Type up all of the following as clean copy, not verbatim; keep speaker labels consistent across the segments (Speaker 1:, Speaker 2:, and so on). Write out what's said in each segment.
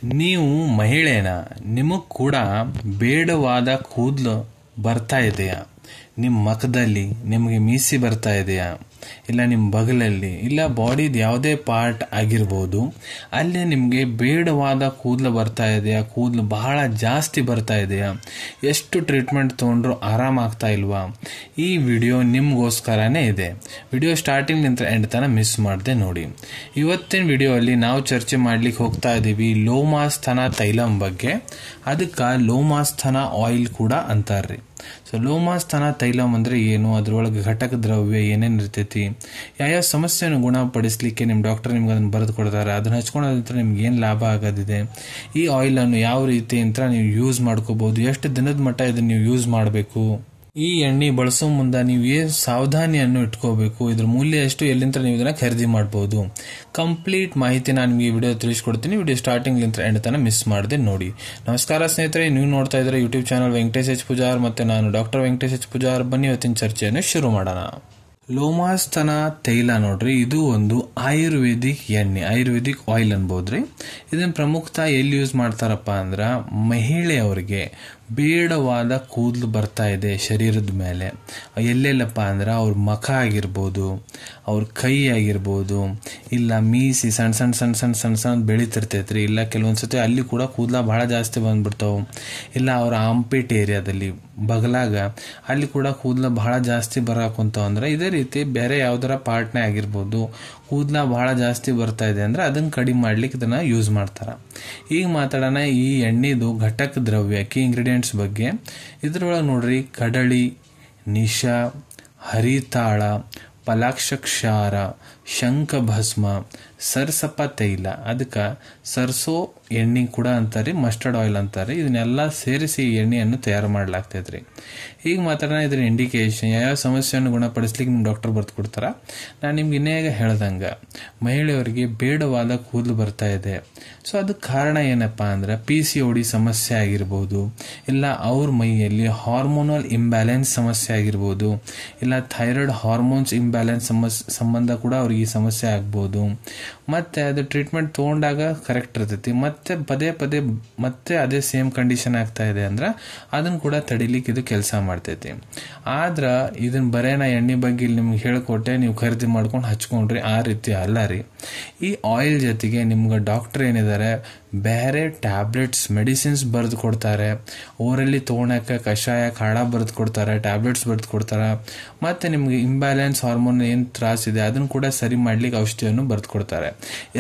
Speaker 1: ನೀವು ಮಹಿಳೆನ ನಿಮಗ್ ಕೂಡ ಬೇಡವಾದ ಕೂದಲು ಬರ್ತಾ ಇದೆಯಾ? ನಿಮ್ಮ ಮುಖದಲ್ಲಿ ನಿಮಗೆ ಮೀಸಿ ಬರ್ತಾ ಇದೆಯಾ? ಇಲ್ಲ ನಿಮ್ಮ ಬಗಲಲ್ಲಿ ಇಲ್ಲ ಬಾಡಿದ ಯಾವುದೇ ಪಾರ್ಟ್ ಆಗಿರ್ಬೋದು, ಅಲ್ಲಿ ನಿಮಗೆ ಬೇಡವಾದ ಕೂದಲು ಬರ್ತಾ ಇದೆಯಾ? ಕೂದಲು ಬಹಳ ಜಾಸ್ತಿ ಬರ್ತಾ ಇದೆಯಾ? ಎಷ್ಟು ಟ್ರೀಟ್ಮೆಂಟ್ ತೊಗೊಂಡ್ರು ಆರಾಮಾಗ್ತಾ ಇಲ್ವಾ? ಈ ವಿಡಿಯೋ ನಿಮಗೋಸ್ಕರನೇ ಇದೆ. ವಿಡಿಯೋ ಸ್ಟಾರ್ಟಿಂಗ್ ನಿಂತ ಎಂಡ್ ತನಕ ಮಿಸ್ ಮಾಡದೆ ನೋಡಿ. ಇವತ್ತಿನ ವಿಡಿಯೋಲ್ಲಿ ನಾವು ಚರ್ಚೆ ಮಾಡ್ಲಿಕ್ಕೆ ಹೋಗ್ತಾ ಇದ್ದೀವಿ ಲೋಮಾಸ್ಥಾನ ತೈಲಂ ಬಗ್ಗೆ. ಅದಕ್ಕೆ ಲೋಮಾಸ್ಥಾನ ಆಯಿಲ್ ಕೂಡ ಅಂತಾರ್ರಿ. ಸೊ ಲೋಮಾಸ್ಥಾನ ತೈಲಂ ಅಂದ್ರೆ ಏನು, ಅದ್ರೊಳಗೆ ಘಟಕ ದ್ರವ್ಯ ಏನೇನು ಇರ್ತೈತಿ, ಯಾವ ಸಮಸ್ಯೆಯನ್ನು ಗುಣಪಡಿಸ್ಲಿಕ್ಕೆ ನಿಮ್ಮ ಡಾಕ್ಟರ್ ನಿಮ್ಗೆ ಅದನ್ನು ಬರೆದು ಕೊಡ್ತಾರೆ, ಅದನ್ನ ಹಚ್ಕೊಳ್ಳೋದ್ರ ನಿಮ್ಗೆ ಏನು ಲಾಭ ಆಗೋದಿದೆ, ಈ ಆಯಿಲ್ ಅನ್ನು ಯಾವ ರೀತಿ ಅಂತ ನೀವು ಯೂಸ್ ಮಾಡ್ಕೋಬಹುದು, ಎಷ್ಟು ದಿನದ ಮಟ್ಟ ಇದನ್ನ ನೀವು ಯೂಸ್ ಮಾಡಬೇಕು, ಈ ಎಣ್ಣೆ ಬಳಸೋ ಮುಂದೆ ನೀವು ಏನು ಸಾವಧಾನಿಯನ್ನು ಇಟ್ಕೋಬೇಕು, ಇದ್ರ ಮೂಲ್ಯ ಎಷ್ಟು, ಎಲ್ಲಿಂದ ನೀವು ಇದನ್ನ ಖರೀದಿ ಮಾಡಬಹುದು, ಕಂಪ್ಲೀಟ್ ಮಾಹಿತಿ ನಾನು ನಿಮಗೆ ವಿಡಿಯೋ ತಿಳಿಸ್ಕೊಡ್ತೀನಿ. ವಿಡಿಯೋ ಸ್ಟಾರ್ಟಿಂಗ್ ಲಿಂದ ಎಂಡ್ ತನಕ ಮಿಸ್ ಮಾಡದೆ ನೋಡಿ. ನಮಸ್ಕಾರ ಸ್ನೇಹಿತರೆ, ನೀವು ನೋಡ್ತಾ ಇದ್ರೆ YouTube channel Venkatesh H Pujar, ಮತ್ತೆ ನಾನು ಡಾಕ್ಟರ್ ವೆಂಕಟೇಶ್ ಎಚ್ ಪೂಜಾರ್. ಬನ್ನಿ ಇವತ್ತಿನ ಚರ್ಚೆಯನ್ನು ಶುರು ಮಾಡೋಣ. ಲೋಮಾಸ್ಥಾನ ತೈಲ ನೋಡ್ರಿ, ಇದು ಒಂದು ಆಯುರ್ವೇದಿಕ್ ಎಣ್ಣೆ, ಆಯುರ್ವೇದಿಕ್ ಆಯಿಲ್ ಅನ್ಬೋದ್ರಿ. ಇದನ್ನ ಪ್ರಮುಖತ ಎಲ್ಲಿ ಯೂಸ್ ಮಾಡ್ತಾರಪ್ಪ ಅಂದ್ರ ಮಹಿಳೆಯವರಿಗೆ ಬೇಡವಾದ ಕೂದಲು ಬರ್ತಾ ಇದೆ ಶರೀರದ ಮೇಲೆ. ಎಲ್ಲೆಲ್ಲಪ್ಪ ಅಂದ್ರೆ ಅವ್ರ ಮುಖ ಆಗಿರ್ಬೋದು, ಅವ್ರ ಕೈ ಆಗಿರ್ಬೋದು, ಇಲ್ಲ ಮೀಸಿ ಸಣ್ಣ ಸಣ್ಣ ಸಣ್ಣ ಸಣ್ಣ ಸಣ್ಣ ಸಣ್ಣ ಬೆಳಿತಿರ್ತೈತ್ರಿ, ಇಲ್ಲ ಕೆಲವೊಂದ್ಸತಿ ಅಲ್ಲಿ ಕೂಡ ಕೂದಲ ಬಹಳ ಜಾಸ್ತಿ ಬಂದ್ಬಿಡ್ತಾವೆ, ಇಲ್ಲ ಅವ್ರ ಆಂಪೇಟ್ ಏರಿಯಾದಲ್ಲಿ ಬಗಲಾಗ ಅಲ್ಲಿ ಕೂಡ ಕೂದಲ ಬಹಳ ಜಾಸ್ತಿ ಬರಾಕುಂತಾವ. ಅಂದ್ರೆ ಇದೇ ರೀತಿ ಬೇರೆ ಯಾವ್ದಾರ ಪಾರ್ಟ್ನೇ ಆಗಿರ್ಬೋದು, ಕೂದಲ ಬಹಳ ಜಾಸ್ತಿ ಬರ್ತಾ ಇದೆ ಅಂದ್ರೆ ಅದನ್ನ ಕಡಿಮೆ ಮಾಡ್ಲಿಕ್ಕೆ ಇದನ್ನ ಯೂಸ್ ಮಾಡ್ತಾರ. ಈಗ ಮಾತಾಡೋಣ ಈ ಎಣ್ಣೆದು ಘಟಕ ದ್ರವ್ಯ ಕೀ ಇಂಗ್ರೀಡಿಯೆಂಟ್ಸ್ ಬಗ್ಗೆ. ಇದ್ರೊಳಗೆ ನೋಡ್ರಿ ಕಡಳಿ, ನಿಶ, ಹರಿತಾಳ, ಪಲಾಕ್ಷಕ್ಷಾರ, ಶಂಖಭಸ್ಮ, ಸರ್ಸಪ ತೈಲ, ಅದಕ್ಕೆ ಸರ್ಸೋ ಎಣ್ಣೆ ಕೂಡ ಅಂತಾರೆ, ಮಸ್ಟರ್ಡ್ ಆಯಿಲ್ ಅಂತಾರೆ. ಇದನ್ನೆಲ್ಲ ಸೇರಿಸಿ ಎಣ್ಣೆಯನ್ನು ತಯಾರು ಮಾಡಲಾಗ್ತೈತ್ರಿ. ಈಗ ಮಾತಾಡೋಣ ಇದ್ರ ಇಂಡಿಕೇಶನ್, ಯಾವ ಸಮಸ್ಯೆಯನ್ನು ಗುಣಪಡಿಸ್ಲಿಕ್ಕೆ ನಿಮ್ಮ ಡಾಕ್ಟರ್ ಬರ್ದು ಕೊಡ್ತಾರ. ನಾನು ನಿಮ್ಗೆ ಇನ್ನೇಗ ಹೇಳ್ದಂಗ ಮಹಿಳೆಯರಿಗೆ ಬೇಡವಾದ ಕೂದಲು ಬರ್ತಾ ಇದೆ. ಸೊ ಅದಕ್ಕೆ ಕಾರಣ ಏನಪ್ಪಾ ಅಂದ್ರೆ PCOD ಸಮಸ್ಯೆ ಆಗಿರ್ಬೋದು, ಇಲ್ಲ ಅವ್ರ ಮೈಯಲ್ಲಿ ಹಾರ್ಮೋನಲ್ ಇಂಬ್ಯಾಲೆನ್ಸ್ ಸಮಸ್ಯೆ ಆಗಿರ್ಬೋದು, ಇಲ್ಲ ಥೈರಾಯ್ಡ್ ಹಾರ್ಮೋನ್ಸ್ ಇಂಬ್ಯಾಲೆನ್ಸ್ ಸಂಬಂಧ ಕೂಡ ಅವ್ರಿಗೆ ಈ ಸಮಸ್ಯೆ ಆಗ್ಬೋದು. ಮತ್ತೆ ಅದು ಟ್ರೀಟ್ಮೆಂಟ್ ತಗೊಂಡಾಗ ಕರೆಕ್ಟ್ ಇರ್ತೈತಿ, ಮತ್ತೆ ಪದೇ ಪದೇ ಮತ್ತೆ ಅದೇ ಸೇಮ್ ಕಂಡೀಷನ್ ಆಗ್ತಾ ಇದೆ ಅಂದ್ರೆ ಅದನ್ನ ಕೂಡ ತಡಿಲಿಕ್ಕೆ ಇದು ಕೆಲಸ ಮಾಡ್ತೈತಿ. ಆದ್ರ ಇದನ್ನ ಬರೇ ನಾ ಎಣ್ಣೆ ಬಗ್ಗೆ ಇಲ್ಲಿ ನಿಮ್ಗೆ ಹೇಳ್ಕೊಟ್ಟೆ, ನೀವು ಖರೀದಿ ಮಾಡ್ಕೊಂಡು ಹಚ್ಕೊಂಡ್ರಿ, ಆ ರೀತಿ ಅಲ್ಲ ರೀ. ಈ ಆಯಿಲ್ ಜೊತೆಗೆ ನಿಮ್ಗೆ ಡಾಕ್ಟರ್ ಏನಿದ್ದಾರೆ ಬೇರೆ ಟ್ಯಾಬ್ಲೆಟ್ಸ್ ಮೆಡಿಸಿನ್ಸ್ ಬರೆದು ಕೊಡ್ತಾರೆ, ಓರಲ್ಲಿ ತಗೊಳಕ್ಕೆ ಕಷಾಯ ಕಾಳ ಬರೆದು ಕೊಡ್ತಾರೆ, ಟ್ಯಾಬ್ಲೆಟ್ಸ್ ಬರೆದು ಕೊಡ್ತಾರೆ, ಮತ್ತೆ ನಿಮ್ಗೆ ಇಂಬ್ಯಾಲೆನ್ಸ್ ಹಾರ್ಮೋನ್ ಏನು ತ್ರಾಸಿದೆ ಅದನ್ನು ಕೂಡ ಸರಿ ಮಾಡ್ಲಿಕ್ಕೆ ಔಷಧಿಯನ್ನು ಬರೆದು ಕೊಡ್ತಾರೆ.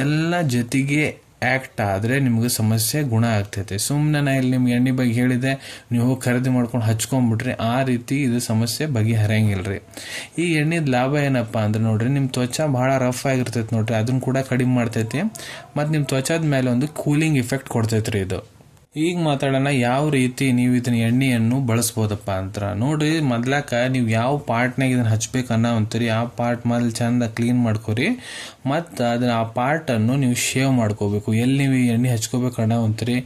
Speaker 1: ಎಲ್ಲ ಜೊತೆಗೆ ಆಕ್ಟ್ ಆದ್ರೆ ನಿಮ್ಗೆ ಸಮಸ್ಯೆ ಗುಣ ಆಗ್ತೈತೆ. ಸುಮ್ಮನೆ ನಾ ಇಲ್ಲಿ ನಿಮ್ಗೆ ಎಣ್ಣೆ ಬಗ್ಗೆ ಹೇಳಿದೆ, ನೀವು ಖರೀದಿ ಮಾಡ್ಕೊಂಡು ಹಚ್ಕೊಂಡ್ಬಿಟ್ರಿ, ಆ ರೀತಿ ಇದು ಸಮಸ್ಯೆ ಬಗೆಹರಿಯಂಗಿಲ್ರಿ. ಈ ಎಣ್ಣೆದ ಲಾಭ ಏನಪ್ಪಾ ಅಂದ್ರೆ ನೋಡ್ರಿ, ನಿಮ್ ತ್ವಚಾ ಬಹಳ ರಫ್ ಆಗಿರ್ತೈತಿ ನೋಡ್ರಿ, ಅದನ್ನ ಕೂಡ ಕಡಿಮೆ ಮಾಡ್ತೈತಿ, ಮತ್ತೆ ನಿಮ್ ತ್ವಚಾದ ಮೇಲೆ ಒಂದು ಕೂಲಿಂಗ್ ಇಫೆಕ್ಟ್ ಕೊಡ್ತೈತ್ರಿ ಇದು. ಈಗ ಮಾತಾಡೋಣ ಯಾವ ರೀತಿ ನೀವು ಇದನ್ನ ಎಣ್ಣೆಯನ್ನು ಬಳಸ್ಬೋದಪ್ಪ ಅಂತ ನೋಡ್ರಿ. ಮೊದ್ಲಾಕ ನೀವು ಯಾವ ಪಾರ್ಟ್ನಾಗ ಇದನ್ನ ಹಚ್ಬೇಕು ಅನ್ನೋ ಅಂತೀರಿ, ಆ ಪಾರ್ಟ್ ಮೊದಲು ಚಂದ ಕ್ಲೀನ್ ಮಾಡ್ಕೊರಿ, ಮತ್ತು ಅದನ್ನ ಆ ಪಾರ್ಟ್ ಅನ್ನು ನೀವು ಶೇವ್ ಮಾಡ್ಕೋಬೇಕು. ಎಲ್ಲಿ ನೀವು ಎಣ್ಣೆ ಹಚ್ಕೋಬೇಕು ಅನ್ನೋ ಅಂತೀರಿ,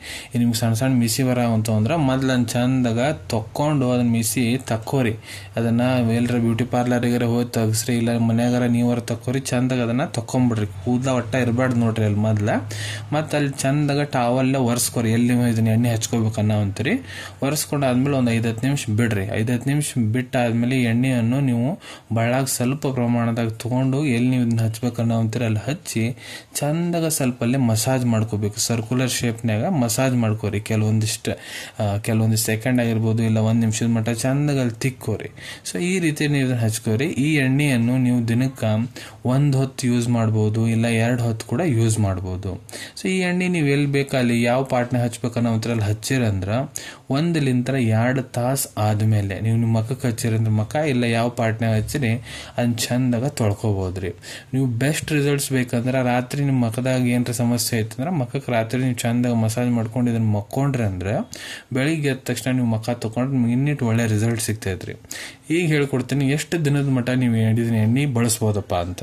Speaker 1: ನಿಮ್ಗೆ ಸಣ್ಣ ಸಣ್ಣ ಮಿಸಿ ಬರ ಅಂತಂದ್ರೆ ಮೊದ್ಲನ್ನ ಚಂದಾಗ ತೊಕ್ಕೊಂಡು ಅದನ್ನ ಮಿಸಿ ತಕ್ಕೋರಿ. ಅದನ್ನ ಎಲ್ಲರ ಬ್ಯೂಟಿ ಪಾರ್ಲರ್ಗಾರ ಹೋಗಿ ತೆಗ್ಸ್ರಿ, ಇಲ್ಲ ಮನ್ಯಾಗಾರ ನೀವರ ತಕ್ಕೋರಿ, ಚಂದಾಗ ಅದನ್ನ ತಕ್ಕೊಂಬಿಡ್ರಿ. ಕೂದಲ ಒಟ್ಟ ಇರಬಾರ್ದು ನೋಡ್ರಿ ಅಲ್ಲಿ ಮೊದ್ಲ. ಮತ್ತೆ ಅಲ್ಲಿ ಚಂದಾಗ ಟಾವಲ್ಲ ಒರೆಸ್ಕೊರಿ, ಎಲ್ಲಿ ಇದನ್ನ ಎಣ್ಣೆ ಹಚ್ಕೋಬೇಕನ್ನ ಅಂತೀರಿ. ಒರೆಸ್ಕೊಂಡು ಆದ್ಮೇಲೆ ಒಂದು 5-10 ನಿಮಿಷ ಬಿಡ್ರಿ. 5-10 ನಿಮಿಷ ಬಿಟ್ಟಾದ್ಮೇಲೆ ಎಣ್ಣೆಯನ್ನು ನೀವು ಬಳ್ಳಾಗ ಸ್ವಲ್ಪ ಪ್ರಮಾಣದಾಗ ತಗೊಂಡು ಎಲ್ಲಿ ನೀವು ಇದನ್ನ ಹಚ್ಬೇಕನ್ನೋ ಅಂತೀರಿ ಅಲ್ಲಿ ಹಚ್ಚಿ ಚಂದಾಗ ಸ್ವಲ್ಪ ಅಲ್ಲಿ ಮಸಾಜ್ ಮಾಡ್ಕೋಬೇಕು. ಸರ್ಕ್ಯುಲರ್ ಶೇಪ್ನಾಗ ಮಸಾಜ್ ಮಾಡ್ಕೋರಿ, ಕೆಲವೊಂದಿಷ್ಟು ಸೆಕೆಂಡ್ ಆಗಿರ್ಬೋದು, ಇಲ್ಲ 1 ನಿಮಿಷದ ಮಟ್ಟ ಚಂದಾಗ ಅಲ್ಲಿ ತಿಕ್ಕೋರಿ. ಸೊ ಈ ರೀತಿ ನೀವು ಇದನ್ನ ಹಚ್ಕೋರಿ. ಈ ಎಣ್ಣೆಯನ್ನು ನೀವು ದಿನಕ್ಕೆ 1 ಹೊತ್ತು ಯೂಸ್ ಮಾಡ್ಬೋದು, ಇಲ್ಲ 2 ಹೊತ್ತು ಕೂಡ ಯೂಸ್ ಮಾಡ್ಬೋದು. ಸೊ ಈ ಎಣ್ಣೆ ನೀವು ಎಲ್ಲಿ ಬೇಕಲ್ಲಿ ಯಾವ ಪಾರ್ಟ್ನ ಹಚ್ಬೇಕನ್ನೋ ಅಲ್ಲಿ ಹಚ್ಚಿರಂದ್ರ 1-2 ತಾಸು ಆದ್ಮೇಲೆ ನೀವು ನಿಮ್ಮ ಮಖಕ್ಕೆ ಹಚ್ಚಿರಂದ್ರ ಮಖ ಇಲ್ಲ ಯಾವ ಪಾರ್ಟ್ನಾಗ ಹಚ್ಚಿರಿ ಅದನ್ನ ಚಂದಾಗ ತೊಳ್ಕೊಬೋದ್ರಿ. ನೀವು ಬೆಸ್ಟ್ ರಿಸಲ್ಟ್ಸ್ ಬೇಕಂದ್ರೆ ರಾತ್ರಿ ನಿಮ್ಮ ಮಖದಾಗ ಏನಾರ ಸಮಸ್ಯೆ ಐತಂದ್ರೆ ಮಖಕ್ಕೆ ರಾತ್ರಿ ನೀವು ಚಂದಾಗ ಮಸಾಜ್ ಮಾಡ್ಕೊಂಡು ಇದನ್ನ ಮಕ್ಕೊಂಡ್ರಿ ಅಂದ್ರೆ ಬೆಳಿಗ್ಗೆ ಎದ್ದ ತಕ್ಷಣ ನೀವು ಮಖ ತಗೊಂಡ್ರೆ ನಿಮ್ಗೆ ಇನ್ನಿಟ್ಟು ಒಳ್ಳೆ ರಿಸಲ್ಟ್ ಸಿಗ್ತೈತ್ರಿ. ಈಗ ಹೇಳ್ಕೊಡ್ತೀನಿ ಎಷ್ಟು ದಿನದ ಮಟ್ಟ ನೀವು ಎಣ್ಣೆ ಬಳಸ್ಬೋದಪ್ಪ ಅಂತ.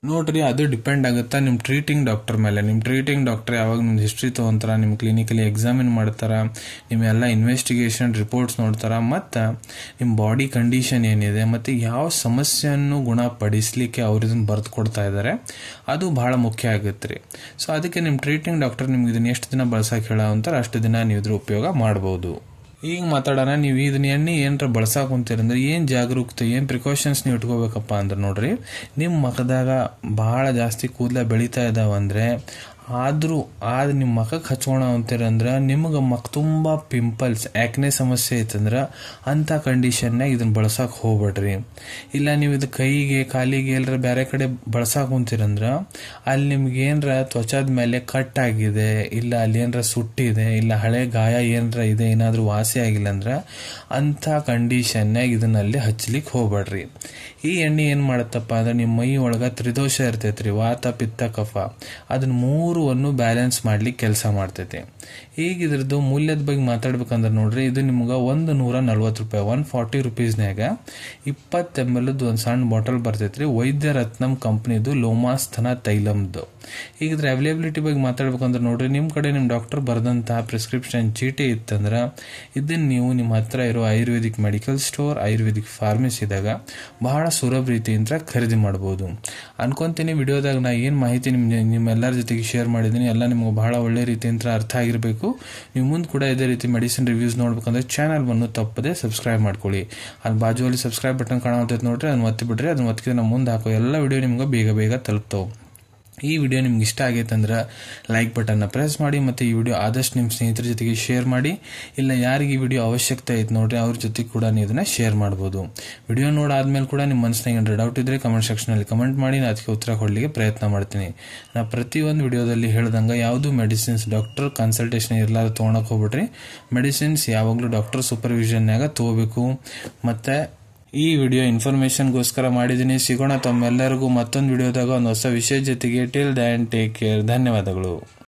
Speaker 1: ನೋಡ್ರಿ, ಅದು ಡಿಪೆಂಡ್ ಆಗುತ್ತಾ ನಿಮ್ಮ ಟ್ರೀಟಿಂಗ್ ಡಾಕ್ಟರ್ ಮೇಲೆ. ನಿಮ್ಮ ಟ್ರೀಟಿಂಗ್ ಡಾಕ್ಟರ್ ಯಾವಾಗ ನಿಮ್ಮ ಹಿಸ್ಟ್ರಿ ತೊಗೊಂತಾರ, ನಿಮ್ಮ ಕ್ಲಿನಿಕಲಿ ಎಕ್ಸಾಮಿನ್ ಮಾಡ್ತಾರ, ನಿಮ್ಮೆಲ್ಲ ಇನ್ವೆಸ್ಟಿಗೇಷನ್ ರಿಪೋರ್ಟ್ಸ್ ನೋಡ್ತಾರ, ಮತ್ತು ನಿಮ್ಮ ಬಾಡಿ ಕಂಡೀಷನ್ ಏನಿದೆ ಮತ್ತು ಯಾವ ಸಮಸ್ಯೆಯನ್ನು ಗುಣಪಡಿಸಲಿಕ್ಕೆ ಅವ್ರು ಇದನ್ನು ಬರೆದು ಕೊಡ್ತಾ ಇದ್ದಾರೆ, ಅದು ಭಾಳ ಮುಖ್ಯ ಆಗುತ್ತೆ ರೀ. ಸೊ ಅದಕ್ಕೆ ನಿಮ್ಮ ಟ್ರೀಟಿಂಗ್ ಡಾಕ್ಟರ್ ನಿಮ್ಗೆ ಇದನ್ನು ಎಷ್ಟು ದಿನ ಬಳಸಕ್ಕೆ ಹೇಳೋ ಅಂತಾರೆ ಅಷ್ಟು ದಿನ ನೀವು ಇದ್ರ ಉಪಯೋಗ ಮಾಡ್ಬೋದು. ಈಗ ಮಾತಾಡೋಣ, ನೀವು ಇದನ್ನ ಎಣ್ಣೆ ಏನರ ಬಳಸಕ್ಕೆ ಕುಂತೀರಂದ್ರೆ ಏನು ಜಾಗರೂಕತೆ, ಏನು ಪ್ರಿಕಾಷನ್ಸ್ ನೀವು ಇಟ್ಕೋಬೇಕಪ್ಪ ಅಂದ್ರೆ ನೋಡ್ರಿ, ನಿಮ್ಮ ಮುಖದಾಗ ಭಾಳ ಜಾಸ್ತಿ ಕೂದಲ ಬೆಳೀತಾ ಇದಾವಂದ್ರೆ, ಆದರೂ ನಿಮ್ಮ ಮುಖಕ್ಕೆ ಹಚ್ಕೋಣ ಅಂತೀರಂದ್ರೆ ನಿಮಗೆ ಮುಖ ತುಂಬ ಪಿಂಪಲ್ಸ್, ಆ್ಯಕ್ನೆ ಸಮಸ್ಯೆ ಐತಂದ್ರೆ ಅಂಥ ಕಂಡೀಷನ್ನಾಗ ಇದನ್ನು ಬಳಸಕ್ಕೆ ಹೋಗ್ಬೇಡ್ರಿ. ಇಲ್ಲ ನೀವು ಇದು ಕೈಗೆ ಕಾಲಿಗೆ ಎಲ್ಲರ ಬೇರೆ ಕಡೆ ಬಳಸಕ್ಕೆ ಕುಂತೀರಂದ್ರೆ ಅಲ್ಲಿ ನಿಮ್ಗೆ ಏನರ ತ್ವಚಾದ ಮೇಲೆ ಕಟ್ ಆಗಿದೆ, ಇಲ್ಲ ಅಲ್ಲಿ ಏನರ ಸುಟ್ಟಿದೆ, ಇಲ್ಲ ಹಳೆ ಗಾಯ ಏನರ ಇದೆ, ಏನಾದರೂ ವಾಸಿ ಆಗಿಲ್ಲ ಅಂದ್ರೆ ಅಂಥ ಕಂಡೀಷನ್ನಾಗ ಇದನ್ನಲ್ಲಿ ಹಚ್ಚಲಿಕ್ಕೆ ಹೋಗ್ಬೇಡ್ರಿ. ಈ ಎಣ್ಣೆ ಏನು ಮಾಡುತ್ತಪ್ಪ ಅಂದ್ರೆ ನಿಮ್ಮ ಮೈ ಒಳಗೆ ತ್ರಿದೋಷ ಇರ್ತೈತ್ರಿ, ವಾತ ಪಿತ್ತ ಕಫ, ಅದನ್ನ ಮೂರನ್ನು ಬ್ಯಾಲೆನ್ಸ್ ಮಾಡ್ಲಿಕ್ಕೆ ಕೆಲಸ ಮಾಡ್ತೈತಿ. ಈಗ ಇದ್ರದ್ದು ಮೂಲ್ಯದ ಬಗ್ಗೆ ಮಾತಾಡ್ಬೇಕಂದ್ರೆ ನೋಡ್ರಿ, ಇದು ನಿಮ್ಗೆ 140 ರೂಪಾಯಿ, 140 ರೂಪೀಸ್ನಾಗ 20 ml ಒಂದು ಸಣ್ಣ ಬಾಟಲ್ ಬರ್ತೈತ್ರಿ. ವೈದ್ಯ ರತ್ನಂ ಕಂಪ್ನಿದು ಲೋಮಾಸ್ಥನ ತೈಲಮ್ದು. ಈಗ ಇದ್ರ ಅವೈಲೇಬಿಲಿಟಿ ಬಗ್ಗೆ ಮಾತಾಡ್ಬೇಕಂದ್ರೆ ನೋಡ್ರಿ, ನಿಮ್ಮ ಕಡೆ ನಿಮ್ಮ ಡಾಕ್ಟರ್ ಬರೆದಂತಹ ಪ್ರಿಸ್ಕ್ರಿಪ್ಷನ್ ಚೀಟಿ ಇತ್ತಂದ್ರೆ ಇದನ್ನು ನೀವು ನಿಮ್ಮ ಹತ್ರ ಇರೋ ಆಯುರ್ವೇದಿಕ್ ಮೆಡಿಕಲ್ ಸ್ಟೋರ್, ಆಯುರ್ವೇದಿಕ್ ಫಾರ್ಮಸಿದಾಗ ಬಹಳ ಸುಲಭ ರೀತಿಯಿಂದ ಖರೀದಿ ಮಾಡ್ಬೋದು ಅನ್ಕೊಂತೀನಿ. ವಿಡಿಯೋದಾಗ ನಾ ಏನು ಮಾಹಿತಿ ನಿಮ್ಮೆಲ್ಲರ ಜೊತೆಗೆ ಶೇರ್ ಮಾಡಿದ್ದೀನಿ ಎಲ್ಲ ನಿಮ್ಗೆ ಬಹಳ ಒಳ್ಳೆ ರೀತಿಯಿಂದ ಅರ್ಥ ಆಗಿರಬೇಕು. ನೀವು ಮುಂದೆ ಕೂಡ ಇದೇ ರೀತಿ ಮೆಡಿಸಿನ್ ರಿವ್ಯೂಸ್ ನೋಡ್ಬೇಕಂದ್ರೆ ಚಾನಲ್ ಬಂದು ತಪ್ಪದೆ ಸಬ್ಸ್ಕ್ರೈಬ್ ಮಾಡ್ಕೊಳ್ಳಿ. ಅಲ್ಲಿ ಬಾಜುವಲ್ಲಿ ಸಬ್ಸ್ಕ್ರೈಬ್ ಬಟನ್ ಕಾಣುತ್ತೈತೆ ನೋಡ್ರಿ, ಅದನ್ನ ಒತ್ತಿ ಬಿಡ್ರಿ. ಅದನ್ನ ಒತ್ತಿದ್ರೆ ನಾವು ಮುಂದೆ ಹಾಕೋ ಎಲ್ಲ ವಿಡಿಯೋ ನಿಮ್ಗೆ ಬೇಗ ಬೇಗ ತಲುಪ್ತಾವೆ. ಈ ವಿಡಿಯೋ ನಿಮ್ಗೆ ಇಷ್ಟ ಆಗೈತೆ ಅಂದ್ರೆ ಲೈಕ್ ಬಟನ್ನ ಪ್ರೆಸ್ ಮಾಡಿ, ಮತ್ತು ಈ ವಿಡಿಯೋ ಆದಷ್ಟು ನಿಮ್ಮ ಸ್ನೇಹಿತರ ಜೊತೆಗೆ ಶೇರ್ ಮಾಡಿ. ಇಲ್ಲ ಯಾರಿಗೆ ಈ ವಿಡಿಯೋ ಅವಶ್ಯಕತೆ ಐತೆ ನೋಡ್ರಿ ಅವ್ರ ಜೊತೆಗೆ ಕೂಡ ನೀವು ಇದನ್ನ ಶೇರ್ ಮಾಡ್ಬೋದು. ವಿಡಿಯೋ ನೋಡಾದ್ಮೇಲೆ ಕೂಡ ನಿಮ್ಮ ಮನಸ್ಸಿನಾಗ ಏನಾದ್ರು ಡೌಟ್ ಇದ್ರೆ ಕಮೆಂಟ್ ಸೆಕ್ಷನಲ್ಲಿ ಕಮೆಂಟ್ ಮಾಡಿ, ನಾನು ಅದಕ್ಕೆ ಉತ್ತರ ಕೊಡಲಿಕ್ಕೆ ಪ್ರಯತ್ನ ಮಾಡ್ತೀನಿ. ನಾ ಪ್ರತಿಯೊಂದು ವಿಡಿಯೋದಲ್ಲಿ ಹೇಳ್ದಂಗೆ ಯಾವುದು ಮೆಡಿಸಿನ್ಸ್ ಡಾಕ್ಟರ್ ಕನ್ಸಲ್ಟೇಷನ್ ಇರಲಾರ ತೊಗೊಳಕ್ಕೆ ಹೋಗ್ಬಿಡ್ರಿ. ಮೆಡಿಸಿನ್ಸ್ ಯಾವಾಗಲೂ ಡಾಕ್ಟರ್ ಸೂಪರ್ವಿಷನ್ನಾಗ ತಗೋಬೇಕು. ಮತ್ತು ಈ ವಿಡಿಯೋ ಇನ್ಫಾರ್ಮೇಶನ್ಗೋಸ್ಕರ ಮಾಡಿದ್ದೀನಿ. ಸಿಗೋಣ ತಮ್ಮೆಲ್ಲರಿಗೂ ಮತ್ತೊಂದು ವಿಡಿಯೋದಾಗ ಒಂದು ಹೊಸ ವಿಷಯ ಜೊತೆಗೆ. Till then take care. ಧನ್ಯವಾದಗಳು.